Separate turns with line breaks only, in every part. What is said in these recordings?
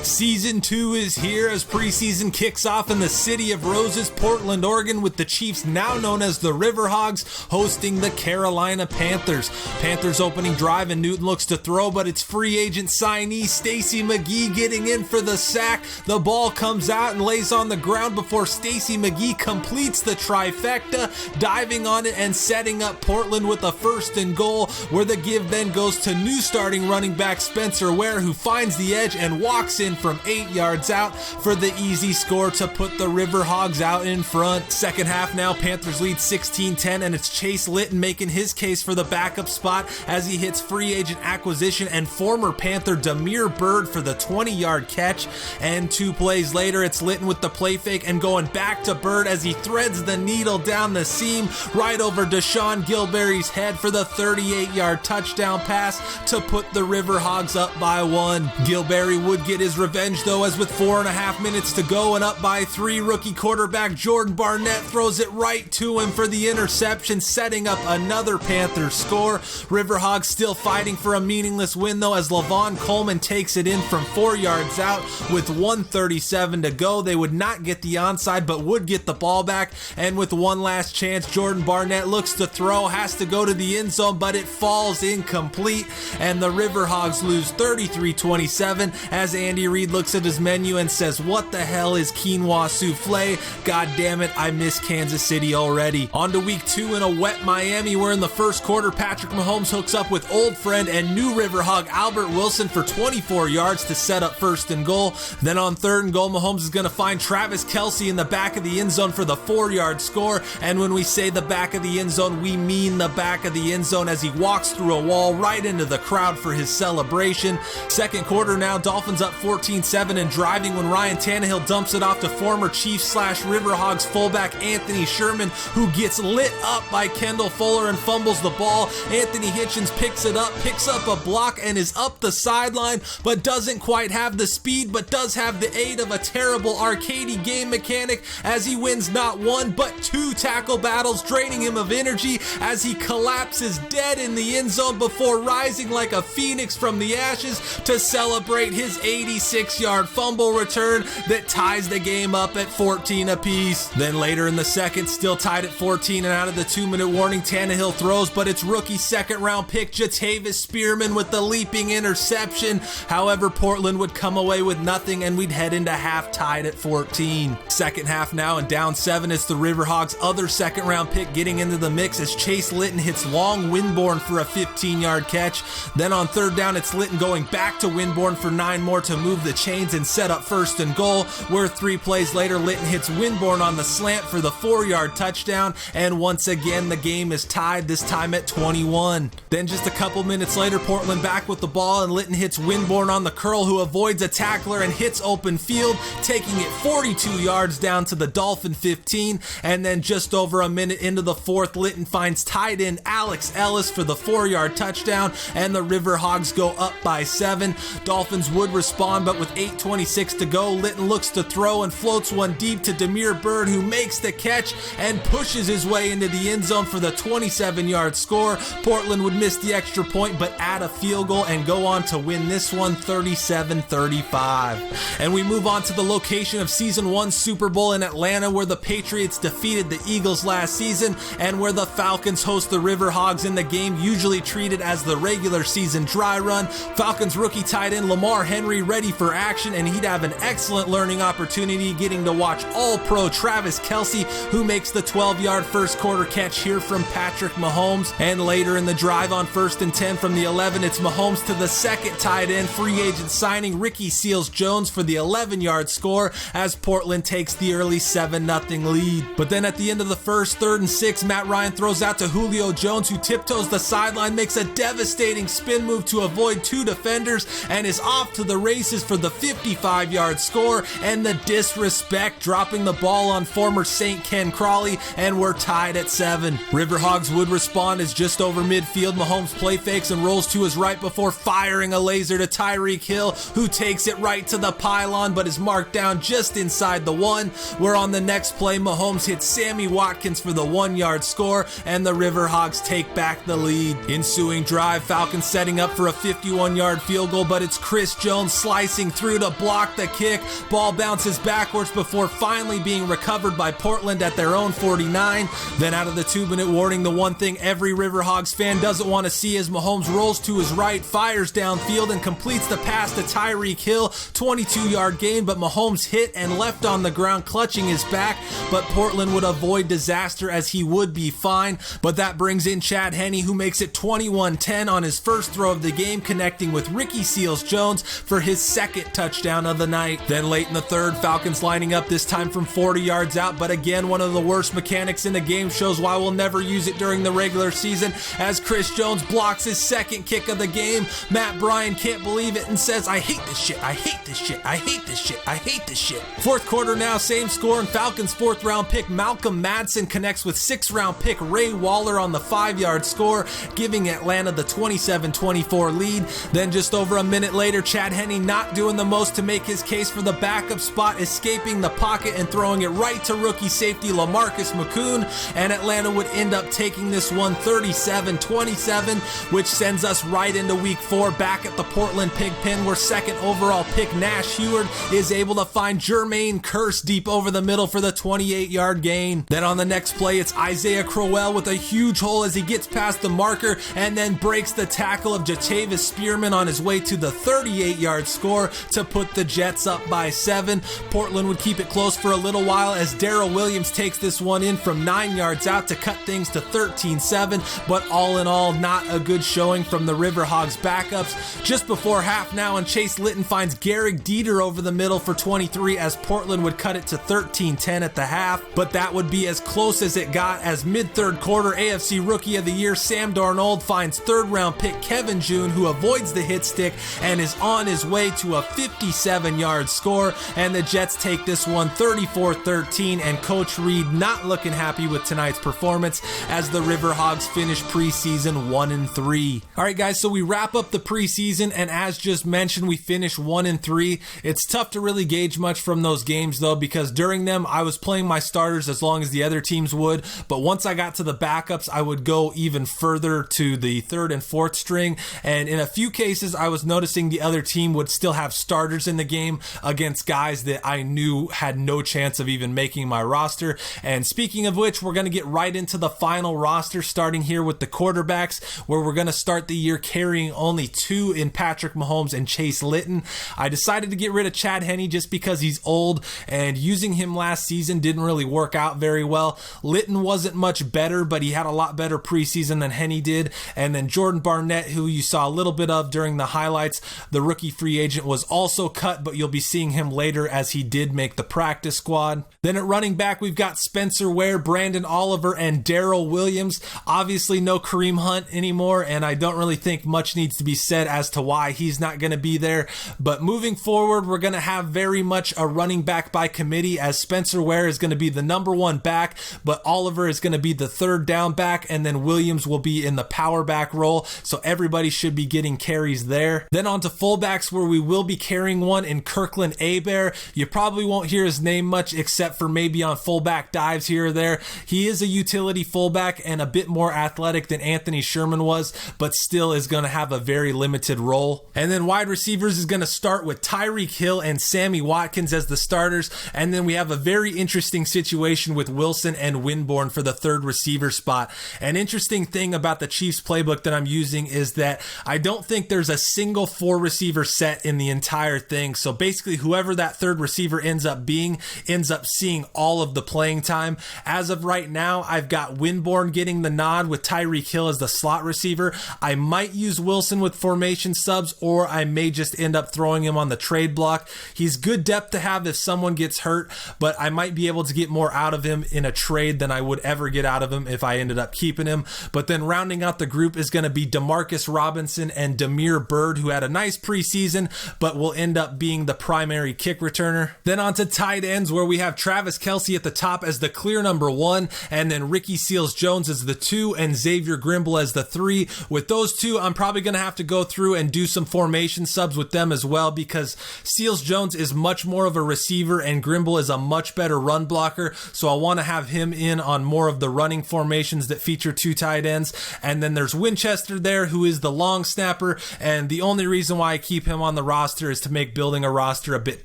Season 2 is here as preseason kicks off in the city of Roses, Portland, Oregon, with the Chiefs, now known as the River Hogs, hosting the Carolina Panthers. Panthers opening drive and Newton looks to throw, but it's free agent signee Stacey McGee getting in for the sack. The ball comes out and lays on the ground before Stacey McGee completes the trifecta, diving on it and setting up Portland with a 1st and goal, where the give then goes to new starting running back Spencer Ware, who finds the edge and walks in from 8 yards out for the easy score to put the River Hogs out in front. Second half now, Panthers lead 16-10, and it's Chase Litton making his case for the backup spot as he hits free agent acquisition and former Panther Demir Bird for the 20-yard catch. And 2 plays later, it's Litton with the play fake and going back to Bird as he threads the needle down the seam right over Deshaun Gilberry's head for the 38-yard touchdown pass to put the River Hogs up by 1. Gilberry would get his revenge though, as with 4.5 minutes to go and up by 3, rookie quarterback Jordan Barnett throws it right to him for the interception, setting up another Panthers score. River Hogs still fighting for a meaningless win though, as Lavon Coleman takes it in from 4 yards out with 1:37 to go. They would not get the onside but would get the ball back, and with one last chance, Jordan Barnett looks to throw, has to go to the end zone, but it falls incomplete, and the River Hogs lose 33-27 as Andy Reid looks at his menu and says, "What the hell is quinoa souffle? God damn it, I miss Kansas City already." On to week 2 in a wet Miami, where in the first quarter, Patrick Mahomes hooks up with old friend and new River Hog Albert Wilson for 24 yards to set up 1st and goal. Then on 3rd and goal, Mahomes is going to find Travis Kelce in the back of the end zone for the 4-yard score. And when we say the back of the end zone, we mean the back of the end zone, as he walks through a wall right into the crowd for his celebration. Second quarter now, Dolphins up 14-7 and driving when Ryan Tannehill dumps it off to former Chiefs/River Hogs fullback Anthony Sherman, who gets lit up by Kendall Fuller and fumbles the ball. Anthony Hitchens picks it up, picks up a block, and is up the sideline, but doesn't quite have the speed, but does have the aid of a terrible arcadey game mechanic, as he wins not 1 but 2 tackle battles, draining him of energy as he collapses dead in the end zone before rising like a phoenix from the ashes to celebrate his 86-yard fumble return that ties the game up at 14 apiece. Then later in the second, still tied at 14 and out of the 2-minute warning, Tannehill throws, but it's rookie 2nd-round pick Jatavis Spearman with the leaping interception. However, Portland would come away with nothing, and we'd head into half tied at 14. Second half now, and down 7, it's the River Hogs' other 2nd-round pick getting into the mix as Chase Litton hits Long Winborn for a 15-yard catch. Then on 3rd down, it's Litton going back to Winborn for 9 more to move the chains and set up 1st and goal, where 3 plays later, Litton hits Winborn on the slant for the 4-yard touchdown, and once again the game is tied, this time at 21. Then just a couple minutes later, Portland back with the ball, and Litton hits Winborn on the curl, who avoids a tackler and hits open field, taking it 42 yards down to the Dolphin 15. And then just over a minute into the 4th, Litton finds tight end Alex Ellis for the 4-yard touchdown, and the River Hogs go up by 7. Dolphins would respond, but with 8:26 to go, Litton looks to throw and floats one deep to Demir Bird, who makes the catch and pushes his way into the end zone for the 27-yard score. Portland would miss the extra point but add a field goal and go on to win this one 37-35. And we move on to the location of Season 1 Super Bowl in Atlanta, where the Patriots defeated the Eagles last season and where the Falcons host the River Hogs in the game usually treated as the regular season dry run. Falcons rookie tight end Lamar Henry ready for action, and he'd have an excellent learning opportunity getting to watch All-Pro Travis Kelce, who makes the 12-yard first quarter catch here from Patrick Mahomes. And later in the drive on 1st and 10 from the 11, it's Mahomes to the 2nd tight end free agent signing Ricky Seals-Jones for the 11-yard score as Portland takes the early 7-0 lead. But then at the end of the first, 3rd and 6, Matt Ryan throws out to Julio Jones, who tiptoes the sideline, makes a devastating spin move to avoid 2 defenders, and is off to the races for the 55-yard score, and the disrespect, dropping the ball on former St. Ken Crawley, and we're tied at 7. River Hogs would respond as just over midfield, Mahomes play fakes and rolls to his right before firing a laser to Tyreek Hill, who takes it right to the pylon but is marked down just inside the 1, where on the next play, Mahomes hits Sammy Watkins for the 1-yard score, and the River Hogs take back the lead. Ensuing drive, Falcons setting up for a 51-yard field goal, but it's Chris Jones slicing racing through to block the kick. Ball bounces backwards before finally being recovered by Portland at their own 49. Then out of the 2-minute warning, the one thing every River Hogs fan doesn't want to see is Mahomes rolls to his right, fires downfield, and completes the pass to Tyreek Hill. 22-yard gain, but Mahomes hit and left on the ground, clutching his back, but Portland would avoid disaster as he would be fine. But that brings in Chad Henne, who makes it 21-10 on his first throw of the game, connecting with Ricky Seals-Jones for his second touchdown of the night. Then late in the third, Falcons lining up, this time from 40 yards out, but again, one of the worst mechanics in the game, shows why we'll never use it during the regular season, as Chris Jones blocks his second kick of the game. Matt Bryan can't believe it and says, "I hate this shit, I hate this shit, I hate this shit, I hate this shit." Fourth quarter now, same score, and Falcons 4th round pick Malcolm Madsen connects with 6th round pick Ray Waller on the 5-yard score, giving Atlanta the 27-24 lead. Then just over a minute later, Chad Henne not doing the most to make his case for the backup spot, escaping the pocket and throwing it right to rookie safety LaMarcus McCoon, and Atlanta would end up taking this one 37-27, which sends us right into week 4 back at the Portland Pigpen, where second overall pick Nash Heward is able to find Jermaine Kearse deep over the middle for the 28-yard gain. Then on the next play, it's Isaiah Crowell with a huge hole as he gets past the marker and then breaks the tackle of Jatavis Spearman on his way to the 38-yard score to put the Jets up by 7. Portland would keep it close for a little while as Darrell Williams takes this one in from 9 yards out to cut things to 13-7, but all in all, not a good showing from the River Hogs backups. Just before half now, and Chase Litton finds Garrick Dieter over the middle for 23 as Portland would cut it to 13-10 at the half, but that would be as close as it got as mid-third quarter AFC Rookie of the Year Sam Darnold finds 3rd round pick Kevin June, who avoids the hit stick and is on his way to a 57-yard score, and the Jets take this one 34-13, and Coach Reed not looking happy with tonight's performance as the River Hogs finish preseason 1-3. Alright guys, so we wrap up the preseason, and as just mentioned, we finish 1-3. It's tough to really gauge much from those games though, because during them I was playing my starters as long as the other teams would, but once I got to the backups, I would go even further to the 3rd and 4th string, and in a few cases I was noticing the other team would still have starters in the game against guys that I knew had no chance of even making my roster. And speaking of which, we're going to get right into the final roster, starting here with the quarterbacks, where we're going to start the year carrying only 2 in Patrick Mahomes and Chase Litton. I decided to get rid of Chad Henne just because he's old, and using him last season didn't really work out very well. Litton wasn't much better, but he had a lot better preseason than Henne did. And then Jordan Barnett, who you saw a little bit of during the highlights, the rookie free agent, was also cut, but you'll be seeing him later as he did make the practice squad. Then at running back, we've got Spencer Ware, Brandon Oliver, and Darrell Williams. Obviously no Kareem Hunt anymore, and I don't really think much needs to be said as to why he's not going to be there. But moving forward, we're going to have very much a running back by committee, as Spencer Ware is going to be the number 1 back, but Oliver is going to be the 3rd down back, and then Williams will be in the power back role, so everybody should be getting carries there. Then on to fullbacks, where we will be carrying one in Kirkland Abear. You probably won't hear his name much except for maybe on fullback dives here or there. He is a utility fullback and a bit more athletic than Anthony Sherman was, but still is going to have a very limited role. And then wide receivers is going to start with Tyreek Hill and Sammy Watkins as the starters, and then we have a very interesting situation with Wilson and Winborn for the 3rd receiver spot. An interesting thing about the Chiefs playbook that I'm using is that I don't think there's a single 4 receiver set in the entire thing, so basically whoever that 3rd receiver ends up being ends up seeing all of the playing time. As of right now, I've got Winborn getting the nod with Tyreek Hill as the slot receiver. I might use Wilson with formation subs, or I may just end up throwing him on the trade block. He's good depth to have if someone gets hurt, but I might be able to get more out of him in a trade than I would ever get out of him if I ended up keeping him. But then rounding out the group is going to be DeMarcus Robinson and Demir Bird, who had a nice preseason, but will end up being the primary kick returner. Then on to tight ends, where we have Travis Kelce at the top as the clear number 1, and then Ricky Seals-Jones as the 2, and Xavier Grimble as the 3. With those two, I'm probably going to have to go through and do some formation subs with them as well, because Seals-Jones is much more of a receiver and Grimble is a much better run blocker, so I want to have him in on more of the running formations that feature 2 tight ends. And then there's Winchester there, who is the long snapper, and the only reason why I keep him on the roster roster is to make building a roster a bit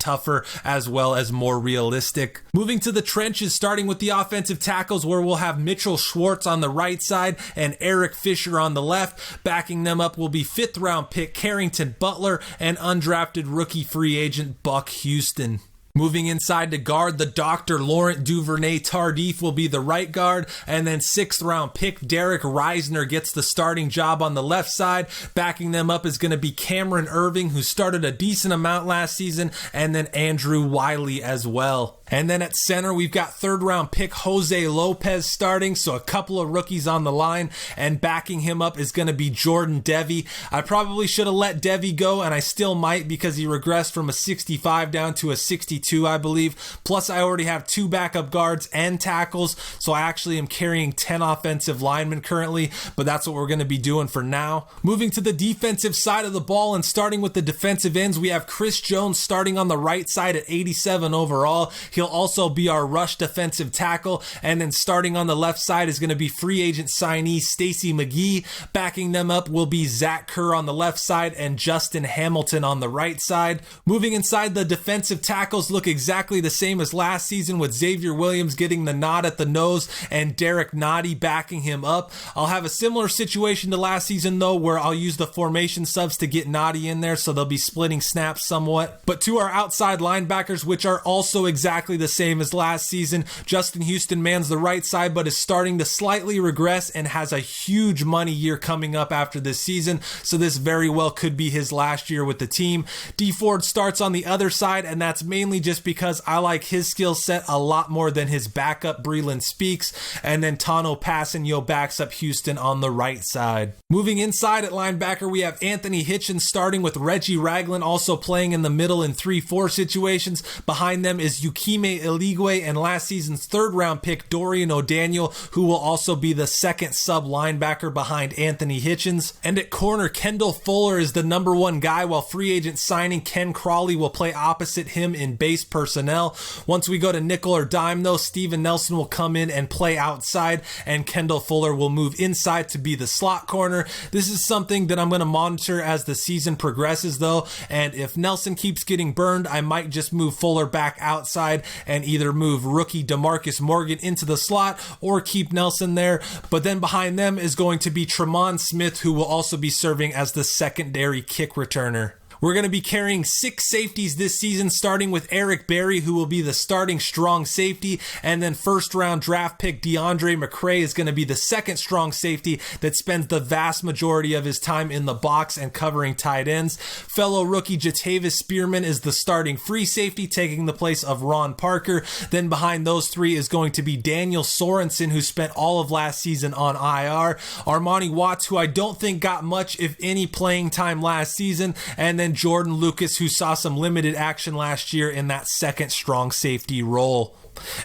tougher as well as more realistic. Moving to the trenches, starting with the offensive tackles, where we'll have Mitchell Schwartz on the right side and Eric Fisher on the left. Backing them up will be 5th round pick Carrington Butler and undrafted rookie free agent Buck Houston. Moving inside to guard, the Dr. Laurent Duvernay-Tardif will be the right guard, and then 6th round pick Derek Reisner gets the starting job on the left side. Backing them up is going to be Cameron Irving, who started a decent amount last season, and then Andrew Wiley as well. And then at center, we've got 3rd round pick Jose Lopez starting, so a couple of rookies on the line, and backing him up is going to be Jordan Devy. I probably should have let Devy go, and I still might because he regressed from a 65 down to a 62, I believe. Plus, I already have 2 backup guards and tackles, so I actually am carrying 10 offensive linemen currently, but that's what we're going to be doing for now. Moving to the defensive side of the ball and starting with the defensive ends, we have Chris Jones starting on the right side at 87 overall. He'll also be our rush defensive tackle, and then starting on the left side is going to be free agent signee Stacey McGee. Backing them up will be Zach Kerr on the left side and Justin Hamilton on the right side. Moving inside, the defensive tackles look exactly the same as last season, with Xavier Williams getting the nod at the nose and Derek Noddy backing him up. I'll have a similar situation to last season though, where I'll use the formation subs to get Noddy in there, so they'll be splitting snaps somewhat. But to our outside linebackers, which are also exactly the same as last season, Justin Houston mans the right side but is starting to slightly regress and has a huge money year coming up after this season, so this very well could be his last year with the team. D Ford starts on the other side, and that's mainly just because I like his skill set a lot more than his backup Breland Speaks, and then Tano Passanio backs up Houston on the right side. Moving inside at linebacker, we have Anthony Hitchens starting with Reggie Ragland also playing in the middle in 3-4 situations. Behind them is Yukime Eligwe and last season's 3rd round pick Dorian O'Daniel, who will also be the 2nd sub linebacker behind Anthony Hitchens. And at corner, Kendall Fuller is the number 1 guy, while free agent signing Ken Crawley will play opposite him in base personnel. Once we go to nickel or dime though, Steven Nelson will come in and play outside, and Kendall Fuller will move inside to be the slot corner. This is something that I'm going to monitor as the season progresses though, and if Nelson keeps getting burned, I might just move Fuller back outside and either move rookie DeMarcus Morgan into the slot or keep Nelson there. But then behind them is going to be Tremont Smith, who will also be serving as the secondary kick returner. We're going to be carrying 6 safeties this season, starting with Eric Berry, who will be the starting strong safety, and then 1st round draft pick DeAndre McCray is going to be the 2nd strong safety that spends the vast majority of his time in the box and covering tight ends. Fellow rookie Jatavis Spearman is the starting free safety, taking the place of Ron Parker. Then behind those 3 is going to be Daniel Sorensen, who spent all of last season on IR, Armani Watts, who I don't think got much, if any, playing time last season, and then Jordan Lucas, who saw some limited action last year in that 2nd strong safety role.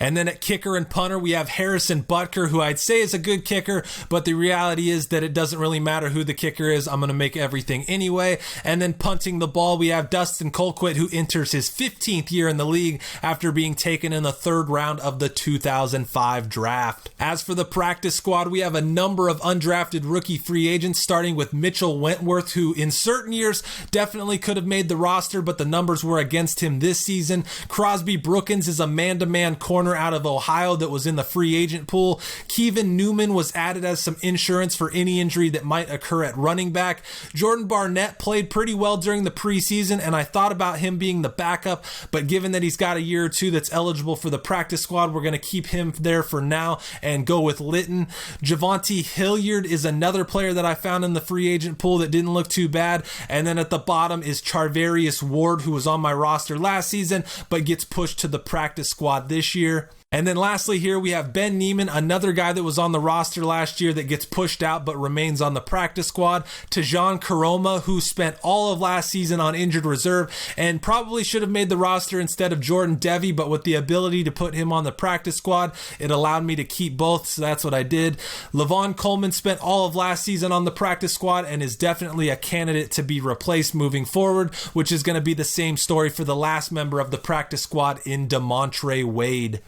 And then at kicker and punter, we have Harrison Butker, who I'd say is a good kicker, but the reality is that it doesn't really matter who the kicker is. I'm going to make everything anyway. And then punting the ball, we have Dustin Colquitt, who enters his 15th year in the league after being taken in the 3rd round of the 2005 draft. As for the practice squad, we have a number of undrafted rookie free agents, starting with Mitchell Wentworth, who in certain years definitely could have made the roster, but the numbers were against him this season. Crosby Brookins is a man-to-man corner out of Ohio that was in the free agent pool. Kevin Newman was added as some insurance for any injury that might occur at running back. Jordan Barnett played pretty well during the preseason, and I thought about him being the backup, but given that he's got a year or 2 that's eligible for the practice squad, we're going to keep him there for now and go with Litton. Javonte Hilliard is another player that I found in the free agent pool that didn't look too bad. And then at the bottom is Charvarius Ward, who was on my roster last season but gets pushed to the practice squad this year. And then lastly here we have Ben Neiman, another guy that was on the roster last year that gets pushed out but remains on the practice squad. Tajon Karoma, who spent all of last season on injured reserve and probably should have made the roster instead of Jordan Devy, but with the ability to put him on the practice squad, it allowed me to keep both, so that's what I did. Lavon Coleman spent all of last season on the practice squad and is definitely a candidate to be replaced moving forward, which is going to be the same story for the last member of the practice squad in DeMontre Wade.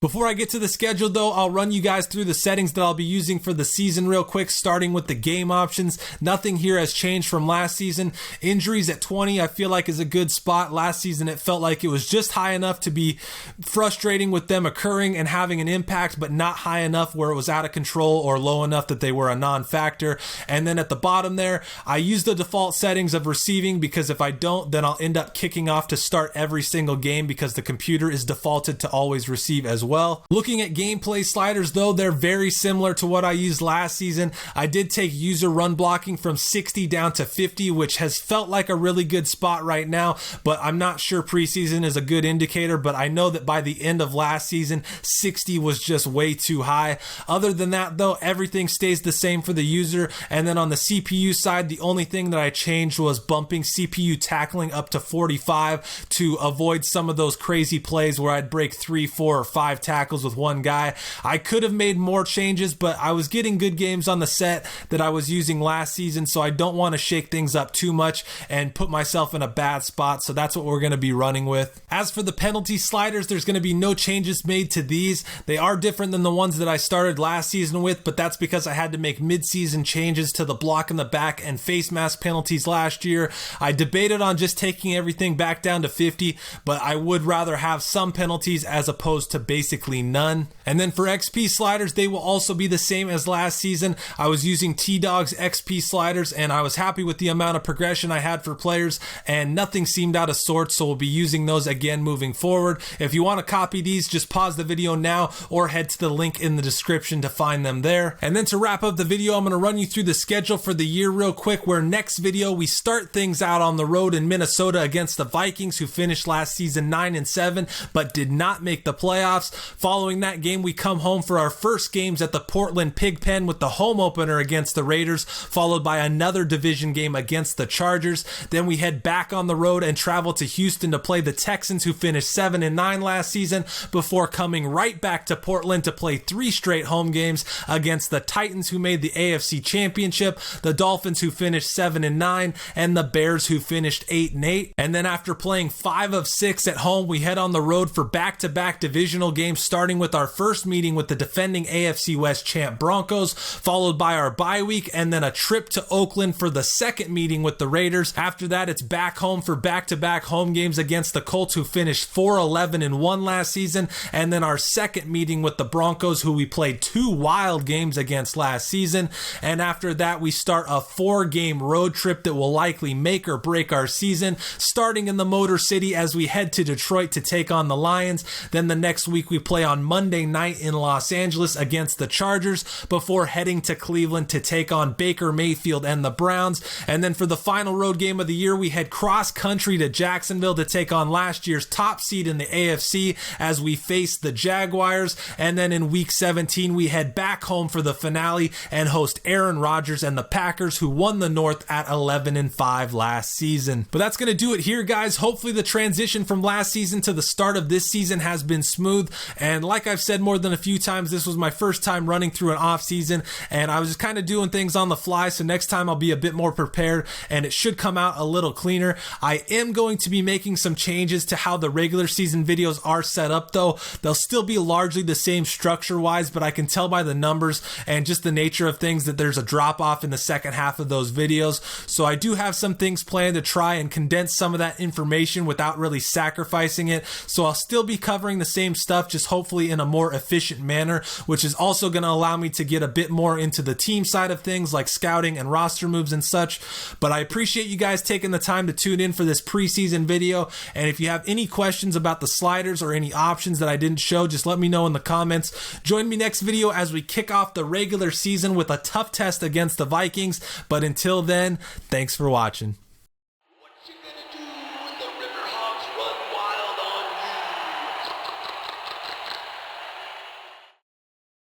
Before I get to the schedule though, I'll run you guys through the settings that I'll be using for the season real quick, starting with the game options. Nothing here has changed from last season. Injuries at 20 I feel like is a good spot. Last season it felt like it was just high enough to be frustrating with them occurring and having an impact, but not high enough where it was out of control or low enough that they were a non-factor. And then at the bottom there, I use the default settings of receiving, because if I don't, then I'll end up kicking off to start every single game because the computer is defaulted to always receive as well. Looking at gameplay sliders though, they're very similar to what I used last season. I did take user run blocking from 60 down to 50, which has felt like a really good spot right now, but I'm not sure preseason is a good indicator, but I know that by the end of last season, 60 was just way too high. Other than that though, everything stays the same for the user. And then on the CPU side, the only thing that I changed was bumping CPU tackling up to 45 to avoid some of those crazy plays where I'd break 3, 4, or 5 tackles with one guy. I could have made more changes, but I was getting good games on the set that I was using last season, so I don't want to shake things up too much and put myself in a bad spot, so that's what we're going to be running with. As for the penalty sliders, there's going to be no changes made to these. They are different than the ones that I started last season with, but that's because I had to make mid-season changes to the block in the back and face mask penalties last year. I debated on just taking everything back down to 50, but I would rather have some penalties as opposed to basically none. And then for XP sliders, they will also be the same as last season. I was using TDAWG'S XP sliders and I was happy with the amount of progression I had for players and nothing seemed out of sorts, so we'll be using those again moving forward. If you want to copy these, just pause the video now or head to the link in the description to find them there. And then to wrap up the video, I'm going to run you through the schedule for the year real quick, where next video we start things out on the road in Minnesota against the Vikings, who finished last season 9-7 but did not make the playoffs. Following that game, we come home for our first games at the Portland Pigpen with the home opener against the Raiders, followed by another division game against the Chargers. Then we head back on the road and travel to Houston to play the Texans, who finished 7-9 last season, before coming right back to Portland to play 3 straight home games against the Titans, who made the AFC Championship, the Dolphins, who finished 7-9, and the Bears, who finished 8-8. And then after playing 5 of 6 at home, we head on the road for back-to-back divisional games, starting with our first meeting with the defending AFC West champ Broncos, followed by our bye week, and then a trip to Oakland for the second meeting with the Raiders. After that, it's back home for back-to-back home games against the Colts, who finished 4-11-1 last season, and then our second meeting with the Broncos, who we played 2 wild games against last season. And after that, we start a 4-game road trip that will likely make or break our season, starting in the Motor City as we head to Detroit to take on the Lions. Then the next week we play on Monday night in Los Angeles against the Chargers, before heading to Cleveland to take on Baker Mayfield and the Browns. And then for the final road game of the year, we head cross country to Jacksonville to take on last year's top seed in the AFC as we face the Jaguars. And then in week 17, we head back home for the finale and host Aaron Rodgers and the Packers, who won the North at 11-5 last season. But that's going to do it here, guys. Hopefully the transition from last season to the start of this season has been smooth. And like I've said more than a few times, this was my first time running through an off season, and I was just kind of doing things on the fly. So next time I'll be a bit more prepared and it should come out a little cleaner. I am going to be making some changes to how the regular season videos are set up though. They'll still be largely the same structure wise, but I can tell by the numbers and just the nature of things that there's a drop off in the second half of those videos. So I do have some things planned to try and condense some of that information without really sacrificing it. So I'll still be covering the same stuff, just hopefully in a more efficient manner, which is also going to allow me to get a bit more into the team side of things like scouting and roster moves and such. But I appreciate you guys taking the time to tune in for this preseason video. And if you have any questions about the sliders or any options that I didn't show, just let me know in the comments. Join me next video as we kick off the regular season with a tough test against the Vikings. But until then, thanks for watching.